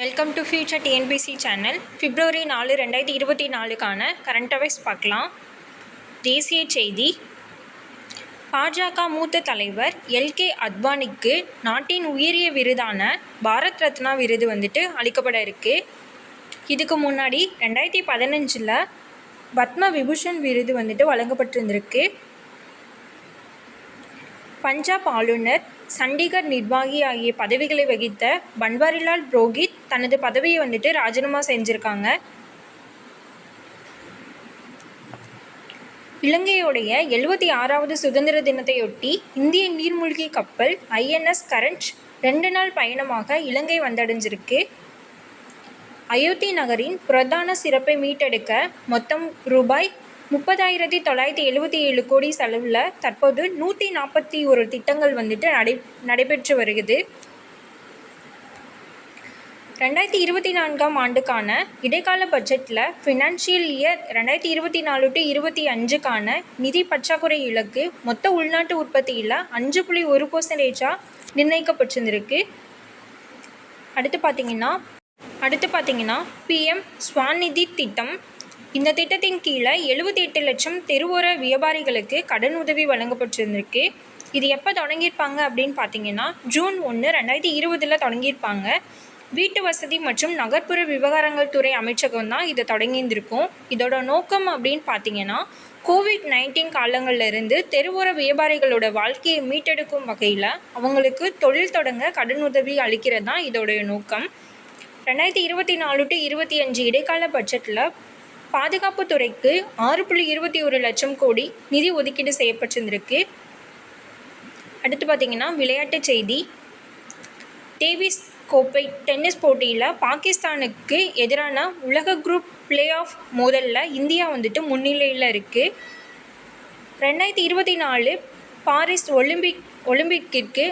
Welcome to Future TNPSC channel. February 4 2024 current affairs பார்க்கலாம். தேசிய செய்தி. பாஜக மூத்த தலைவர் எல்கே அத்வானிக்கு நாட்டின் உயரிய விருதான பாரத் ரத்னா விருது அளிக்கப்பட இருக்கு. இதுக்கு முன்னாடி 2015 பத்ம விபூஷன் விருது வழங்கப்பட்டிருந்திருக்கு. பஞ்சாப் ஆளுநர், சண்டிகர் நிர்வாகி ஆகிய பதவிகளை வகித்த பன்வாரிலால் புரோஹித் தனது பதவியை ராஜினாமா செஞ்சுருக்காங்க. இலங்கையோடைய 76வது சுதந்திர தினத்தையொட்டி இந்திய நீர்மூழ்கி கப்பல் ஐஎன்எஸ் கரண்ட் 2 நாள் பயணமாக இலங்கை வந்தடைஞ்சிருக்கு. அயோத்தி நகரின் புராதன சிறப்பை மீட்டெடுக்க மொத்தம் ரூபாய் 30,977 கோடி செலவில் தற்போது 141 திட்டங்கள் நடைபெற்று வருகிறது. 2024 ஆண்டுக்கான இடைக்கால பட்ஜெட்டில் ஃபினான்ஷியல் இயர் 2024-25 நிதி பற்றாக்குறை இலக்கு மொத்த உள்நாட்டு உற்பத்தியில் 5.1% நிர்ணயிக்கப்பட்டிருக்கு. அடுத்து பார்த்தீங்கன்னா பிஎம் ஸ்வாநிதி திட்டம். இந்த திட்டத்தின் கீழே 78 லட்சம் தெருவோர வியாபாரிகளுக்கு கடன் உதவி வழங்கப்பட்டிருந்திருக்கு. இது எப்போ தொடங்கியிருப்பாங்க அப்படின்னு பார்த்தீங்கன்னா ஜூன் 1, 2020 தொடங்கியிருப்பாங்க. வீட்டு வசதி மற்றும் நகர்ப்புற விவகாரங்கள் துறை அமைச்சகம் தான் இதை தொடங்கியிருந்திருக்கும். இதோட நோக்கம் அப்படின்னு பார்த்தீங்கன்னா COVID-19 காலங்களில் இருந்து தெருவோர வியாபாரிகளோட வாழ்க்கையை மீட்டெடுக்கும் வகையில் அவங்களுக்கு தொழில் தொடங்க கடன் உதவி அளிக்கிறது தான் இதோடைய நோக்கம். 2024-25 இடைக்கால பட்ஜெட்டில் பாதுகாப்பு துறைக்கு 6.21 லட்சம் கோடி நிதி ஒதுக்கீடு செய்யப்பட்டிருந்திருக்கு. அடுத்து பார்த்தீங்கன்னா விளையாட்டுச் செய்தி. டேவிஸ் கோப்பை டென்னிஸ் போட்டியில் பாகிஸ்தானுக்கு எதிரான உலக குரூப் பிளே ஆஃப் மோதலில் இந்தியா முன்னிலையில் இருக்குது. 2024 பாரிஸ் ஒலிம்பிக்கிற்கு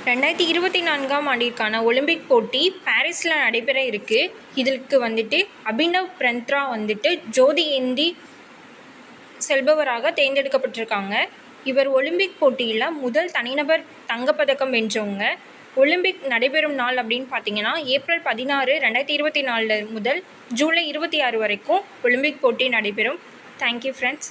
2024 ஆண்டிற்கான ஒலிம்பிக் போட்டி பாரிஸில் நடைபெற இருக்கு. இதற்கு அபினவ் பிரந்த்ரா ஜோதி ஏந்தி செல்பவராக தேர்ந்தெடுக்கப்பட்டிருக்காங்க. இவர் ஒலிம்பிக் போட்டியில் முதல் தனிநபர் தங்கப்பதக்கம் வென்றவங்க. ஒலிம்பிக் நடைபெறும் நாள் அப்படின்னு பார்த்தீங்கன்னா ஏப்ரல் 16, 2024 முதல் ஜூலை 26 வரைக்கும் ஒலிம்பிக் போட்டி நடைபெறும். Thank you friends.